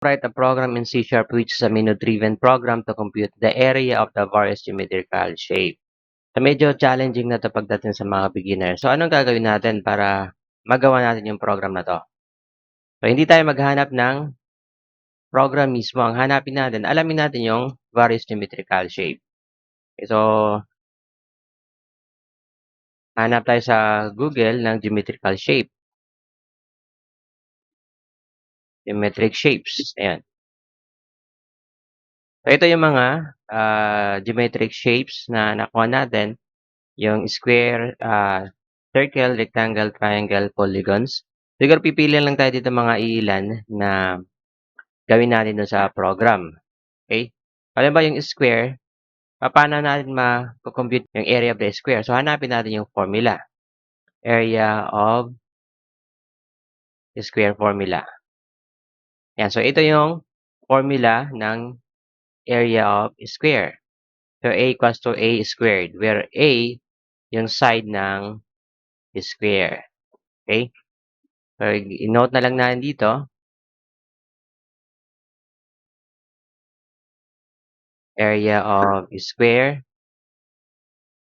Write a program in C# which is a menu-driven program to compute the area of the various geometrical shape. So, medyo challenging na 'to pagdating sa mga beginner. So, anong gagawin natin para magawa natin yung program na 'to? So, hindi tayo maghahanap ng program mismo. Ang hanapin natin, alamin natin yung various geometrical shape. So, hanap tayo sa Google ng geometrical shape. Geometric shapes. Ayan. So, ito yung mga geometric shapes na nakuha natin. Yung square, circle, rectangle, triangle, polygons. Siguro pipili lang tayo dito mga ilan na gawin natin dun sa program. Okay? Halimbawa yung square, paano natin ma-compute yung area of the square? So, hanapin natin yung formula. Area of square formula. Yan. So, ito yung formula ng area of square. So, A equals to A squared, where A yung side ng square. Okay? So, i-note na lang natin dito, area of square.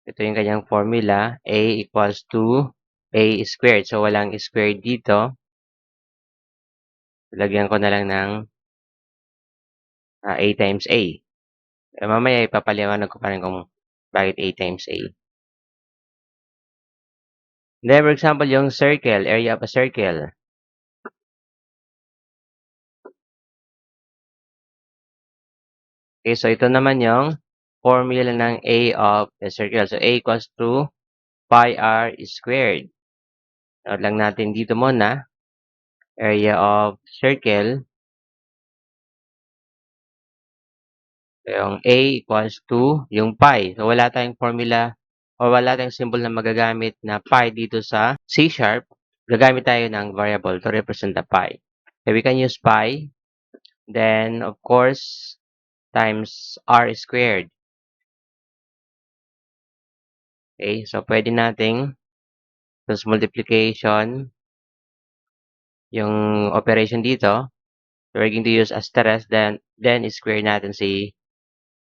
Ito yung kanyang formula. A equals to A squared. So, walang squared dito. Lagyan ko na lang ng A times A. Mamaya ipapaliwanag ko pa rin kung bakit A times A. Then, for example, yung circle, area of a circle. Okay, so ito naman yung formula ng A of the circle. So, A equals to pi r squared. Note lang natin dito muna, area of circle. So, yung A equals to yung pi. So, wala tayong formula o wala tayong symbol na magagamit na pi dito sa C#. Gagamit tayo ng variable to represent the pi. So, we can use pi. Then, of course, times r squared. Okay, so pwede nating plus multiplication yung operation dito. So, we're going to use asterisk, then square natin si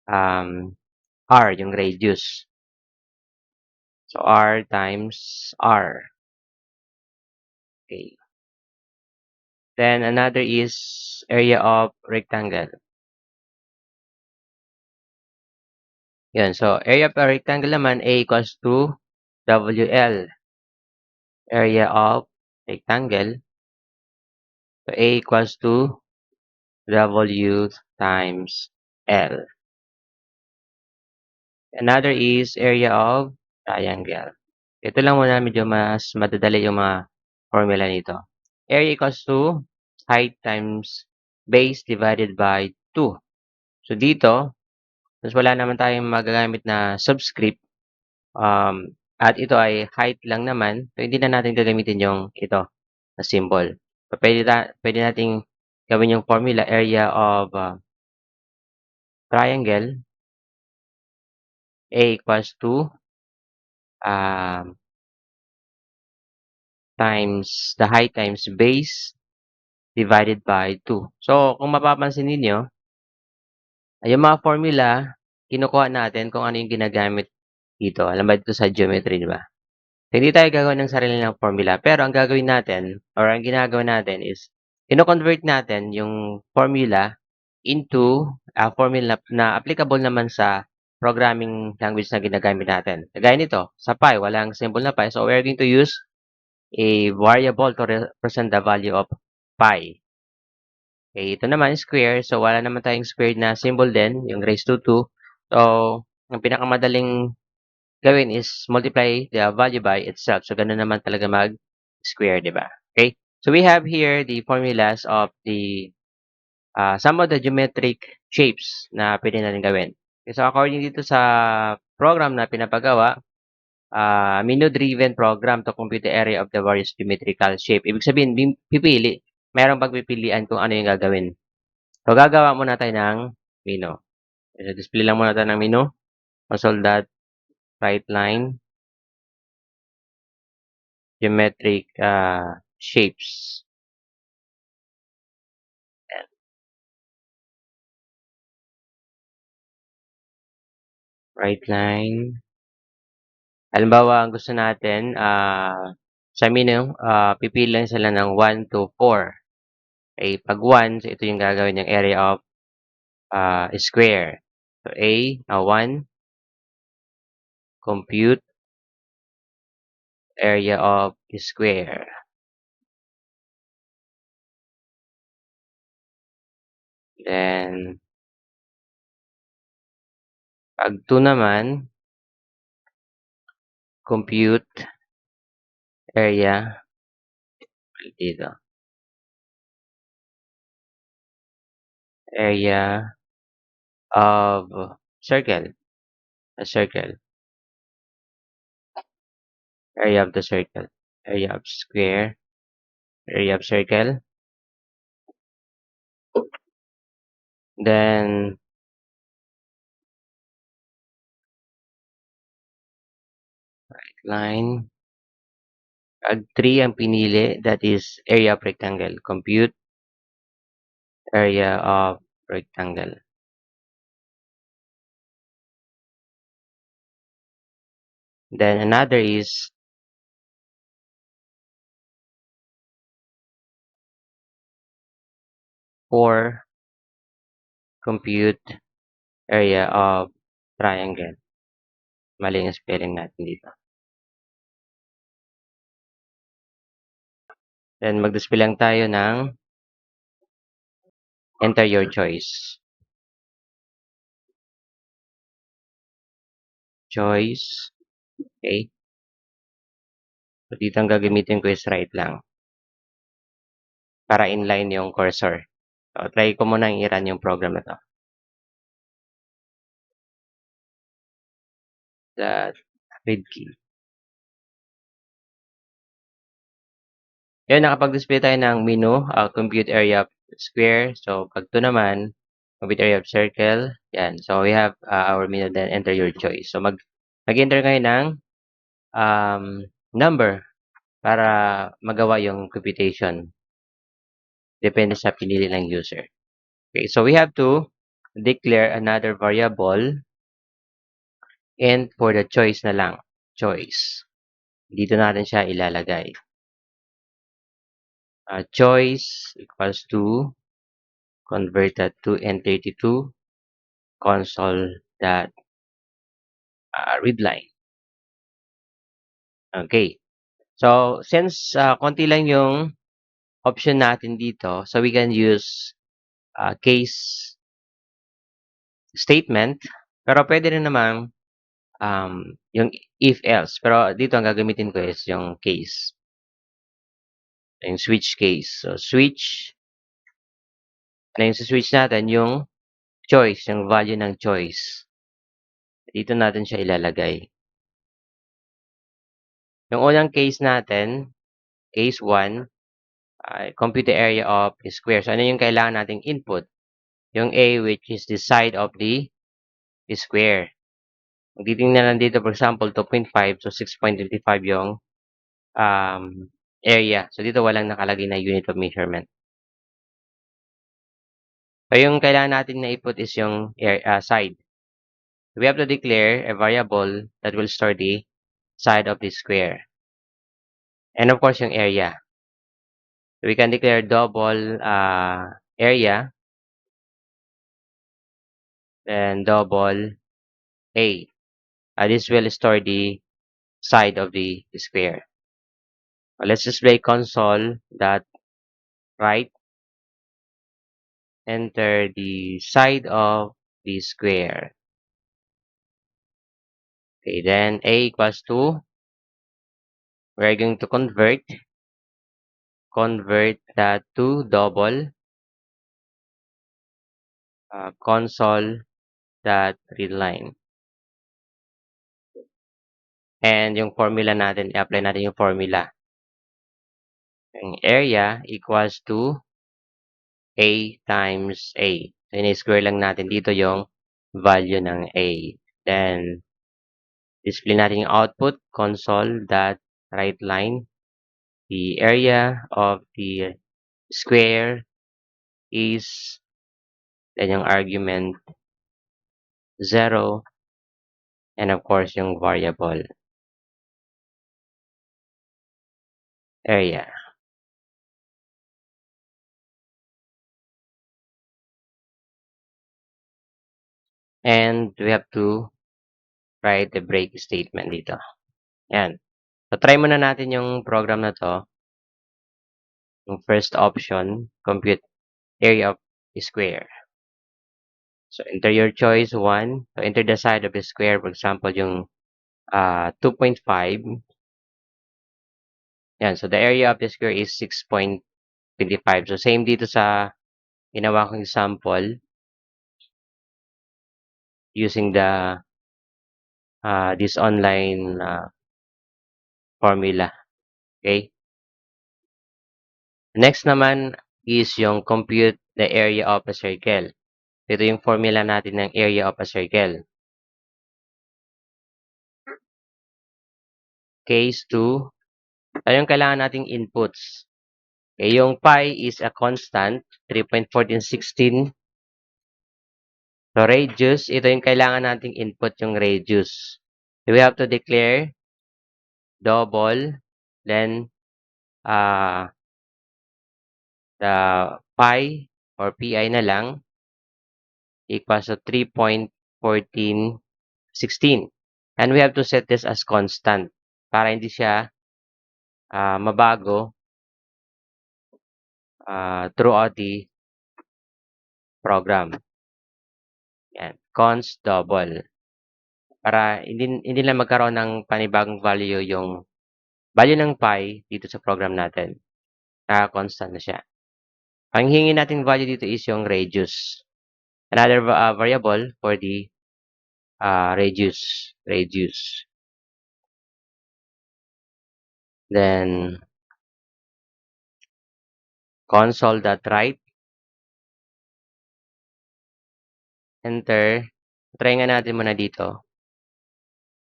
r, yung radius. So, r times r. Okay. Then, another is area of rectangle. Yan. So, area of a rectangle naman, A equals to WL. Area of rectangle. So, A equals to W times L. Another is area of triangle. Ito lang muna, medyo mas madadali yung mga formula nito. Area equals to height times base divided by 2. So, dito, since wala naman tayong magagamit na subscript, at ito ay height lang naman, so hindi na natin gagamitin yung ito na symbol. So, pwede nating gawin yung formula, area of triangle, A equals to times the height times base divided by 2. So, kung mapapansin ninyo, yung mga formula, kinukuha natin kung ano yung ginagamit dito. Alam ba dito sa geometry, di ba? So, hindi tayo gagawin ng sarili ng formula. Pero ang gagawin natin, or ang ginagawa natin is, ino-convert natin yung formula into a formula na applicable naman sa programming language na ginagamit natin. Kagaya nito, sa pi, walang symbol na pi. So, we're going to use a variable to represent the value of pi. Okay, ito naman square. So, wala naman tayong squared na symbol din, yung raised to 2. So, ang pinakamadaling gawin is multiply the value by itself. So, ganun naman talaga mag-square, di ba? Okay? So, we have here the formulas of the some of the geometric shapes na pwede natin gawin. Okay, so, according dito sa program na pinapagawa, menu-driven program to compute the area of the various geometrical shape. Ibig sabihin, pipili. Mayroong pagpipilian kung ano yung gagawin. So, gagawa muna tayo ng menu. So, display lang muna tayo ng menu. Console dot right line geometric shapes. right line. Halimbawa, ang gusto natin, sa menu, pipili lang sila ng 1 to 4. Okay, 'pag 1, so ito yung gagawin niyang area of square. So, 1, compute area of square. Then, 'pag 2 naman, compute area dito, area of circle, a circle, area of the circle, area of square, area of circle. Then, line. Pag 3 ang pinili, that is area of rectangle. Compute area of rectangle. Then another is 4, compute area of triangle. Mali ang spelling natin dito. Then mag-display lang tayo ng enter your choice. Choice. Okay. So dito ang gagamitin ko is right lang. Para inline yung cursor. So try ko muna i-run yung program na to. That read key. Yun, nakapag-display tayo ng menu, compute area of square. So, pag 2 naman, compute area of circle. Yan. So, we have our menu, then enter your choice. So, mag-enter kayo ng number para magawa yung computation. Depende sa pinili ng user. Okay, so we have to declare another variable and for the choice na lang. Choice. Dito natin siya ilalagay. Choice equals to convert that to N32 console that read line. Okay. So, since konti lang yung option natin dito, so we can use case statement. Pero pwede rin naman yung if-else. Pero dito ang gagamitin ko is yung case. Yung switch case. So, switch. Na yung switch natin, yung choice, yung value ng choice. Dito natin siya ilalagay. Yung unang case natin, case 1, compute the area of a square. So, ano yung kailangan nating input? Yung A, which is the side of the square. Kung titingnan lang dito, for example, 2.5, so 6.25 yung area. So, dito walang nakalagay na unit of measurement. So, yung kailangan natin na input is yung side. We have to declare a variable that will store the side of the square. And of course, yung area. So, we can declare double area and double A. This will store the side of the square. Let's display console that right, enter the side of the square. Okay, then A equals to, we're going to convert that to double console that read line. And yung formula natin, i-apply natin yung formula. Yung area equals to A times A. So, in-square lang natin dito yung value ng A. Then, display natin yung output, console that right line. The area of the square is, then yung argument, 0, and of course yung variable area. And we have to write the break statement dito. Yan. So, try muna natin yung program na to. Yung first option, compute area of the square. So, enter your choice, 1. So, enter the side of the square. For example, yung 2.5. Yan. So, the area of the square is 6.25. So, same dito sa ginawa kong example using the this online formula. Okay? Next naman is yung compute the area of a circle. Ito yung formula natin ng area of a circle. Case 2, yung kailangan nating inputs. Okay, yung pi is a constant, 3.1416. So, radius, ito yung kailangan nating input yung radius. So, we have to declare double, then the pi or pi na lang equals to 3.1416. And we have to set this as constant para hindi siya mabago throughout the program. Yan, const double. Para hindi lang magkaroon ng panibagong value yung value ng pi dito sa program natin. Constant na siya. Ang hingi nating value dito is yung radius. Another variable for the radius. Then, console.write. Enter. Try nga natin muna dito.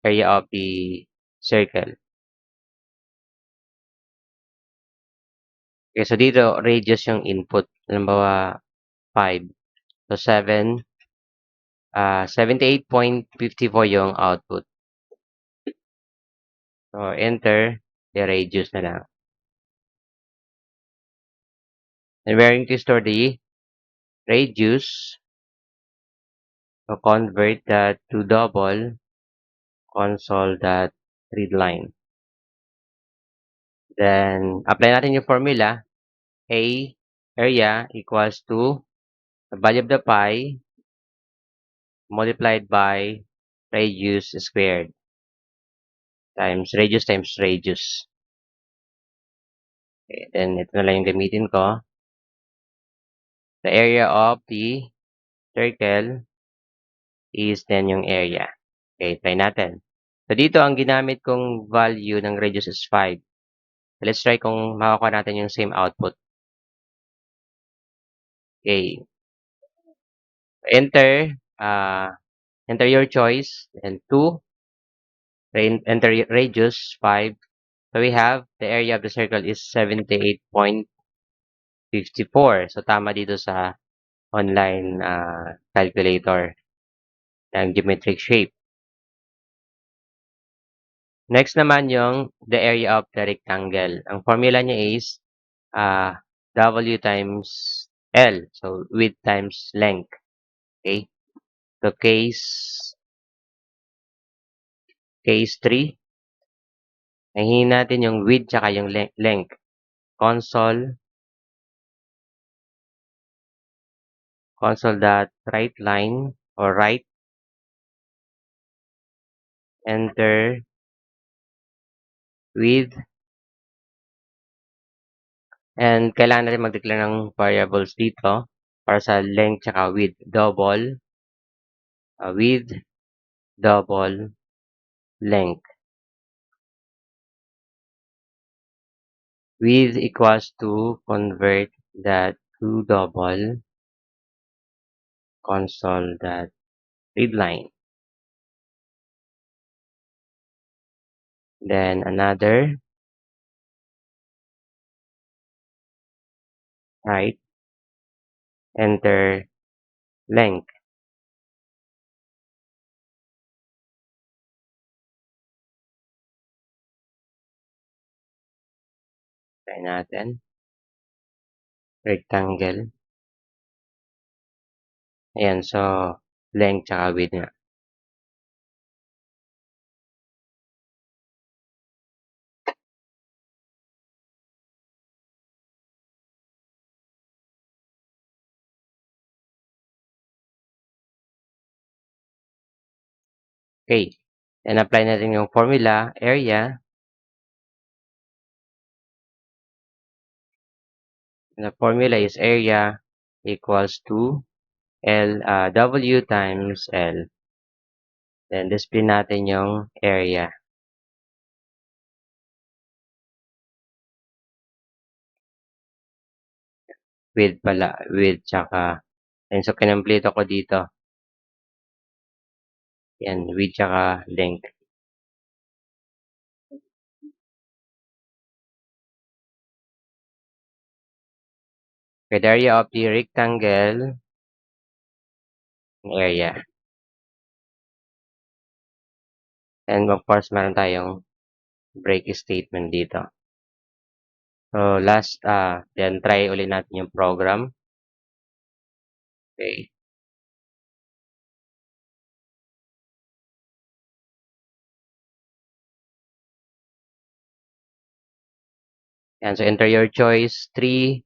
Area of the circle. Okay, so dito, radius yung input. Halimbawa, 5. So, 78.54 yung output. So, enter the radius na lang. And we're going to store the radius. So, convert that to double console.readline. Then, apply natin yung formula. A area equals to the value of the pi multiplied by radius squared times radius. Okay, then, ito na lang yung gamitin ko. The area of the circle is then yung area. Okay, try natin. So, dito ang ginamit kong value ng radius is 5. So, let's try kung makakuha natin yung same output. Okay. Enter your choice, and 2. Enter radius, 5. So, we have the area of the circle is 78.54. So, tama dito sa online calculator ng geometric shape. Next naman yung the area of the rectangle. Ang formula niya is W times L. So, width times length. Okay? So, case 3. Nahihin natin yung width tsaka yung length. Console.write line or write. Enter width. And kailangan natin mag-declare ng variables dito para sa length tsaka width. Double width, double length. Width equals to convert that to double console.readline. Then another right, enter length. Try natin. Rectangle. Ayan, so length tsaka width nga. Okay. Then apply natin yung formula, area. The formula is area equals to W times L. Then display natin yung area. Width pala. Width tsaka. And so, kinomplete ko dito. Yan, width tsaka length. Okay, the area of the rectangle area. And of course, meron tayong break statement dito. So, last, then try ulit natin yung program. Okay. And so, enter your choice, 3,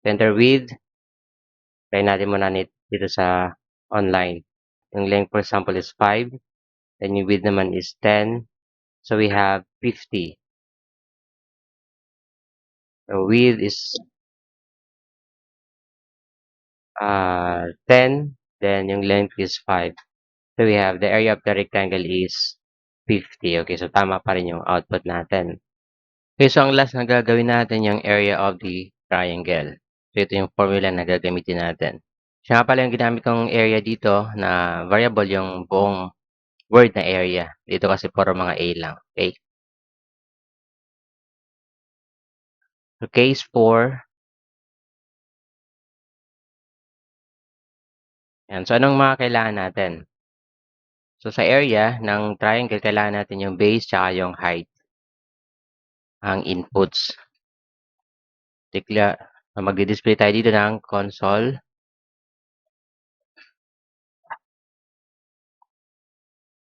enter width. Try natin muna dito sa online. Yung length, for example, is 5. Then yung width naman is 10. So, we have 50. So, width is 10. Then yung length is 5. So, we have the area of the rectangle is 50. Okay, so tama pa rin yung output natin. Okay, so ang last na gagawin natin yung area of the triangle. So, ito yung formula na gagamitin natin. Siya nga pala yung ginamit kong area dito na variable yung buong word na area. Dito kasi puro mga A lang. Okay. So, case 4. Yan. So, anong mga kailangan natin? So, sa area ng triangle, kailangan natin yung base tsaka yung height. Ang inputs. Mag-display tayo dito ng console.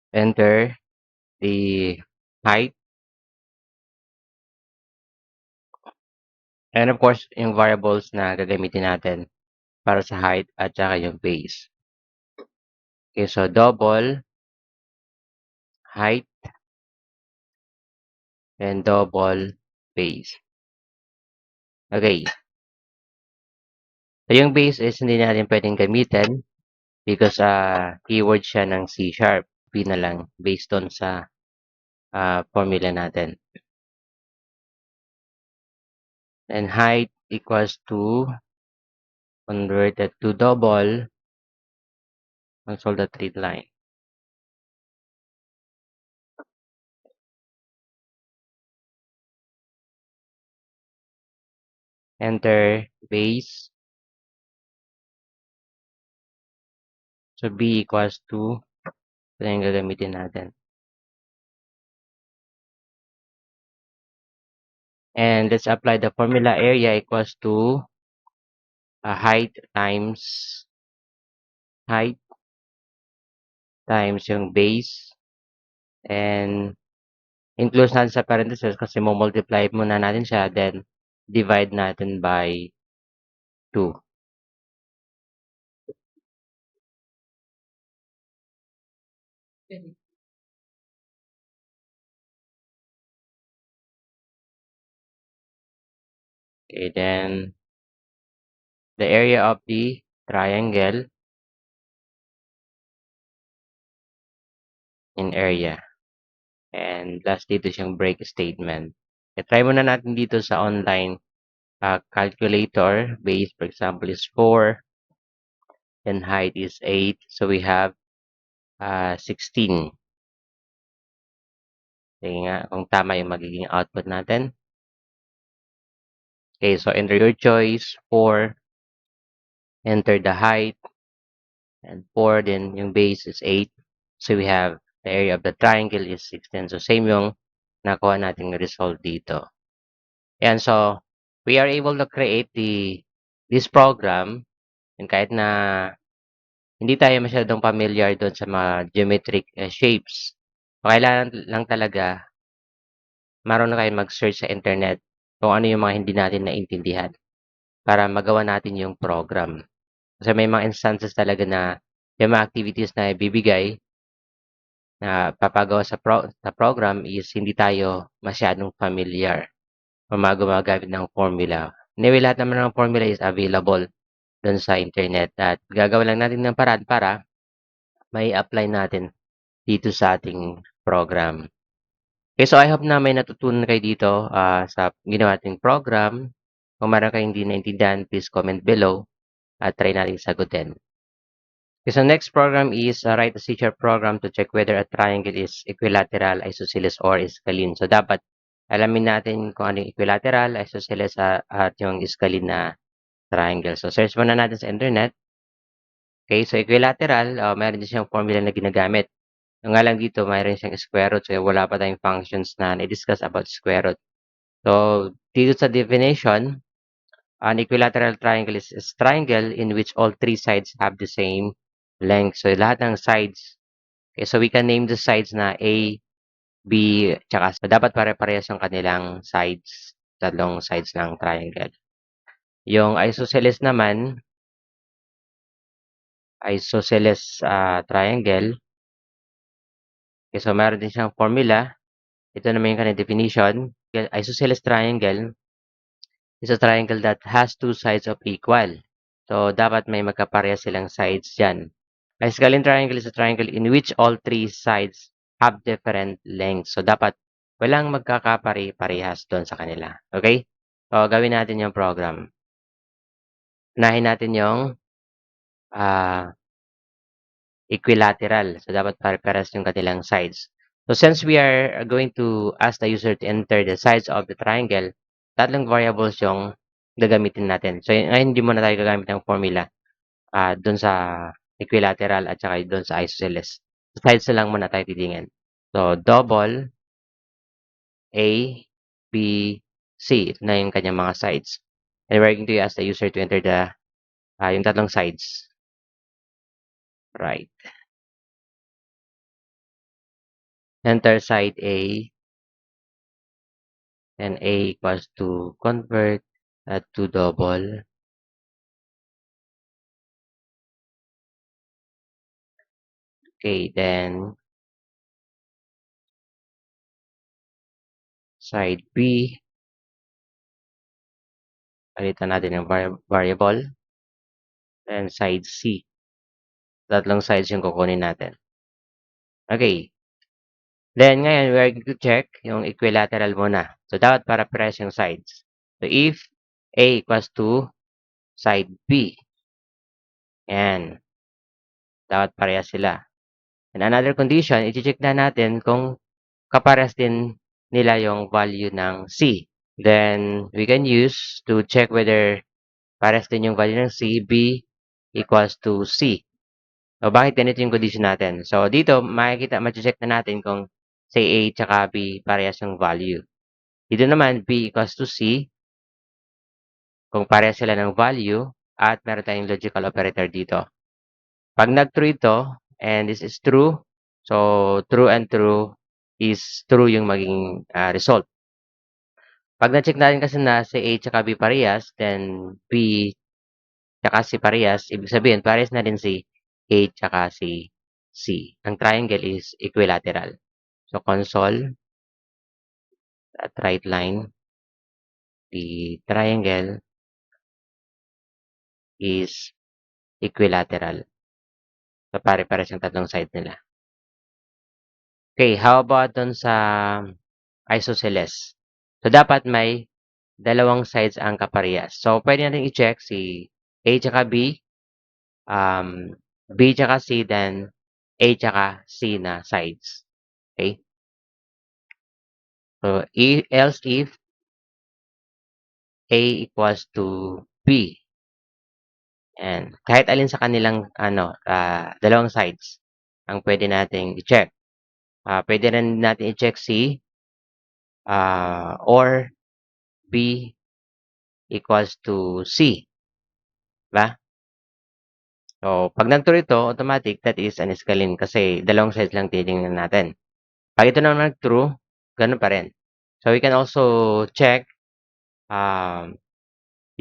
Enter the height. And of course, yung variables na gagamitin natin para sa height at saka yung base. Okay, so double height and double base. Okay. So yung base is hindi natin pwedeng gamitin because keyword siya ng C#. B na lang based on sa formula natin. And height equals to converted to double. Console the tree line. Enter base. So B equals to, ito na yung gagamitin natin. And let's apply the formula, area equals to height times height times yung base. And include natin sa parentheses kasi mo-multiply muna natin siya, then divide natin by 2. Okay, then the area of the triangle in area. And last dito siyang break statement. I-try muna natin dito sa online calculator. Base, for example, is 4. And height is 8. So we have 16. Sige nga, kung tama yung magiging output natin. Okay, so enter your choice. 4. Enter the height. And 4, then yung base is 8. So we have the area of the triangle is 16. So same yung nakuha nating result dito. Ayan, so we are able to create this program, and kahit na hindi tayo masyadong familiar do'n sa mga geometric, shapes, kailangan lang talaga marunong tayong mag-search sa internet kung ano yung mga hindi natin naintindihan para magawa natin yung program. Kasi may mga instances talaga na yung mga activities na ibibigay na papagawa sa program is hindi tayo masyadong familiar o mga gumagamit ng formula. Anyway, lahat naman ng formula is available do'n sa internet at gagawan lang natin ng paraan para mai-apply natin dito sa ating program. Okay, so I hope na may natutunan kayo dito, sa ginawa nating program. Kung meron kayong hindi naintindihan, please comment below at try nating sagutin. Okay, so next program is, write a feature program to check whether a triangle is equilateral, isosceles, or scalene. So dapat alamin natin kung ano yung equilateral, isosceles, at yung scalene na triangle. So search muna natin sa internet. Okay, so equilateral, meron din siyang formula na ginagamit. Yung nga lang dito, mayroon siyang square root, so wala pa tayong functions na na-discuss about square root. So, dito sa definition, an equilateral triangle is a triangle in which all three sides have the same length. So, lahat ng sides, okay, so we can name the sides na A, B, tsaka C. So, dapat pare-parehas yung kanilang sides, tatlong sides ng triangle. Yung isosceles naman, isosceles triangle, okay, so meron din siyang formula. Ito naman yung kanyang definition. Isosceles triangle is a triangle that has two sides of equal. So, dapat may magkaparehas silang sides dyan. A scalene triangle is a triangle in which all three sides have different lengths. So, dapat walang magkakapare-parehas doon sa kanila. Okay? So, gawin natin yung program. Unahin natin yung equilateral. So, dapat pare-parehas yung kanilang sides. So, since we are going to ask the user to enter the sides of the triangle, tatlong variables yung gagamitin natin. So, ngayon hindi muna tayo gagamit ng formula doon sa equilateral at saka doon sa isosceles. Sides na lang muna tayo titingin. So, double, A, B, C. Ito na yung kanyang mga sides. And we're going to ask the user to enter yung tatlong sides. Right. Enter side A, and A equals to convert to double. Okay, then side B, palitan natin ng variable. And side C. Tatlong sides yung kukunin natin. Okay. Then, ngayon, we're going to check yung equilateral muna. So, dapat para pares yung sides. So, if A equals to side B, and dapat parehas sila. And another condition, i-check na natin kung kapares din nila yung value ng C. Then, we can use to check whether pares din yung value ng C, B equals to C. So, bakit ganito yung condition natin? So, dito, ma-check na natin kung say A tsaka B parehas yung value. Dito naman, B equals to C, kung parehas sila ng value, at meron tayong logical operator dito. Pag nag-true ito, and this is true, so true and true is true yung maging result. Pag na-check natin kasi na si A tsaka B parehas, then B tsaka C parehas, ibig sabihin parehas na din si A tsaka si C. Ang triangle is equilateral. So console at right line, the triangle is equilateral. So pare-pares yung tatlong side nila. Okay, how about dun sa isosceles? So dapat may dalawang sides ang kaparehas. So pwede natin i-check si A tsaka B, B tsaka C, then A tsaka C na sides. Okay? So else if A equals to B, and kahit alin sa kanilang dalawang sides ang pwede nating i-check. Pwede rin natin i-check C or B equals to C. Diba? So, pag nag-true ito, automatic, that is an scalene kasi dalawang sides lang titingnan natin. Pag ito naman nag-true, ganun pa rin. So, we can also check um,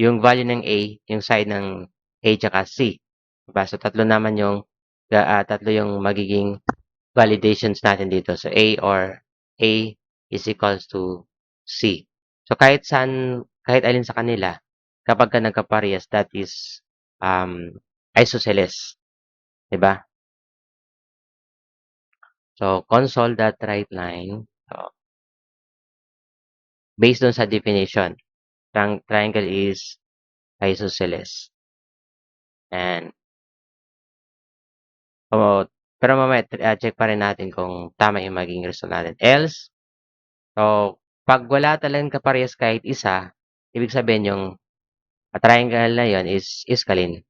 yung value ng A, yung side ng A tsaka C. Diba? So, tatlo yung magiging validations natin dito. So, A is equals to C. So, kahit alin sa kanila, kapag ka nagkaparehas, that is isosceles. Diba? So, console.writeLine. So, based dun sa definition, triangle is isosceles. And, oh, pero mamaya, check pa rin natin kung tama yung magiging result natin. Else, so, pag wala talagang kaparehas kahit isa, ibig sabihin yung triangle na yon is scalene.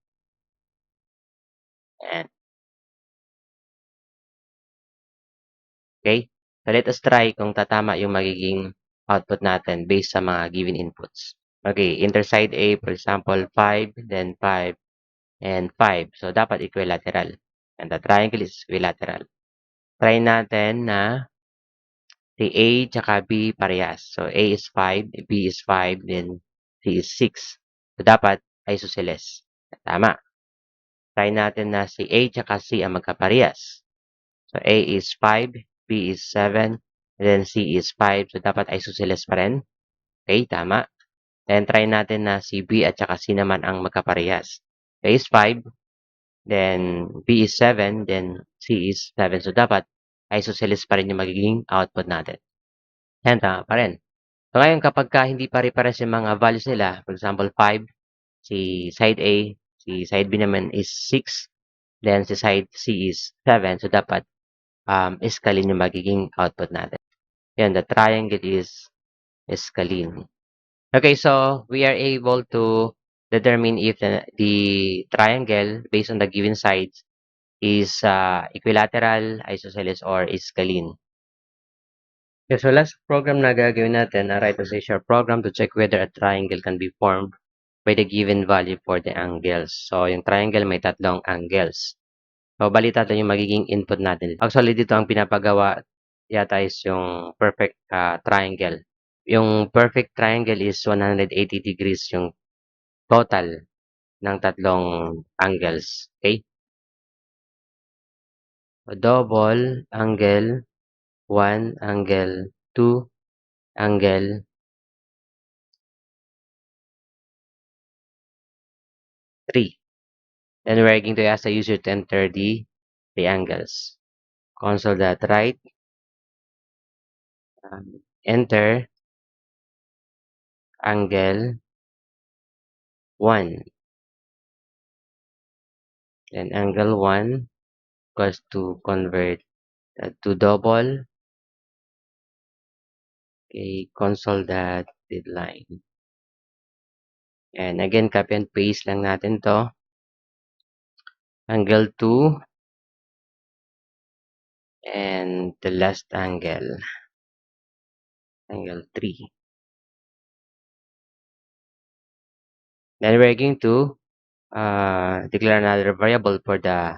And, okay? So, let us try kung tatama yung magiging output natin based sa mga given inputs. Okay, interside A, for example, 5, then 5, and 5. So, dapat equilateral. And the triangle is equilateral. Try natin na si A tsaka B parehas. So, A is 5, B is 5, then C is 6. So, dapat isosceles. Tama. Try natin na si A tsaka C ang magkaparehas. So, A is 5, B is 7, and then C is 5. So, dapat isosceles pa rin. Okay, tama. Then, try natin na si B at saka C naman ang magkaparehas. A is 5, then B is 7, then C is 7. So, dapat isosceles pa rin yung magiging output natin. Yan, tama pa rin. So, ngayon, kapag hindi pare-pares yung mga values nila, for example, 5, si side A, si side B naman is 6, then si side C is 7. So, dapat scalene yung magiging output natin. Yan, the triangle is scalene. Okay, so we are able to determine if the triangle based on the given sides is equilateral, isosceles, or scalene. Okay, so last program na gagawin natin, write a short program to check whether a triangle can be formed by the given value for the angles. So, yung triangle may tatlong angles. So, bali tatlo yung magiging input natin. Actually, dito ang pinapagawa yata is yung perfect triangle. Yung perfect triangle is 180 degrees yung total ng tatlong angles. Okay? So, double angle 1, angle 2, angle 3. Then we're going to ask the user to enter the angles. Console.write. Enter angle 1. Then angle 1 equals to convert to double. Okay, console.readline. And again, copy and paste lang natin to. Angle 2 and the last angle, angle 3. Then we're going to declare another variable for the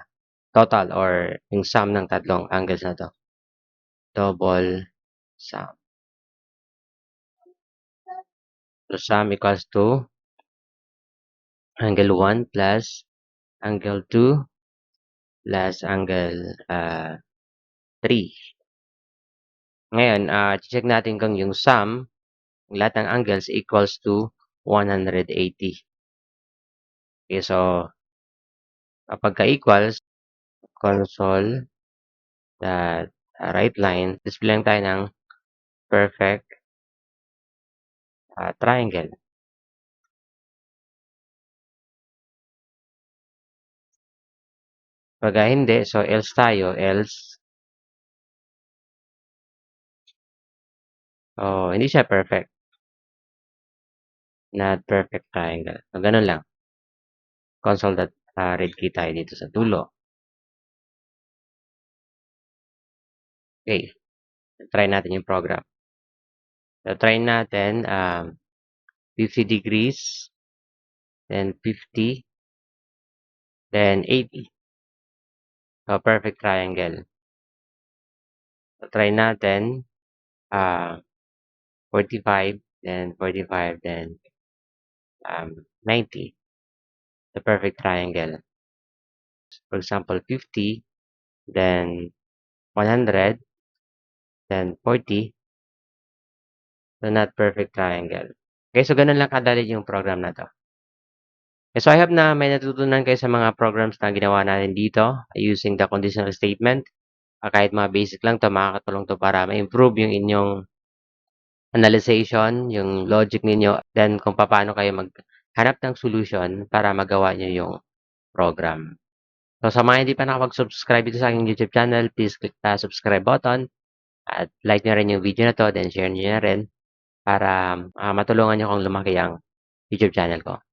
total or yung sum ng tatlong angles na to. Double sum. So sum equals to angle 1 plus angle 2 plus angle 3. Ngayon, check natin kung yung sum, lahat ng angles equals to 180. Okay, so kapag ka-equals, console that right line, display lang tayo ng perfect triangle. Pag hindi, so else tayo, else. So, hindi siya perfect. Not perfect triangle. So, ganun lang. Console.read key tayo dito sa dulo. Okay. Try natin yung program. So, try natin 50 degrees, then 50, then 80. So, perfect triangle. So, try natin, 45, then 45, then 90. The perfect triangle. For example, 50, then 100, then 40. So, not perfect triangle. Okay, so ganun lang kadali yung program na to. Okay, so I hope na may natutunan kayo sa mga programs na ginawa natin dito using the conditional statement. Kahit mga basic lang to, makakatulong to para ma-improve yung inyong analyzation, yung logic ninyo, then kung paano kayo maghanap ng solution para magawa nyo yung program. So sa mga hindi pa nakapag-subscribe dito sa aking YouTube channel, please click the subscribe button at like nyo rin yung video na to, then share nyo na rin para matulungan nyo kung lumaki ang YouTube channel ko.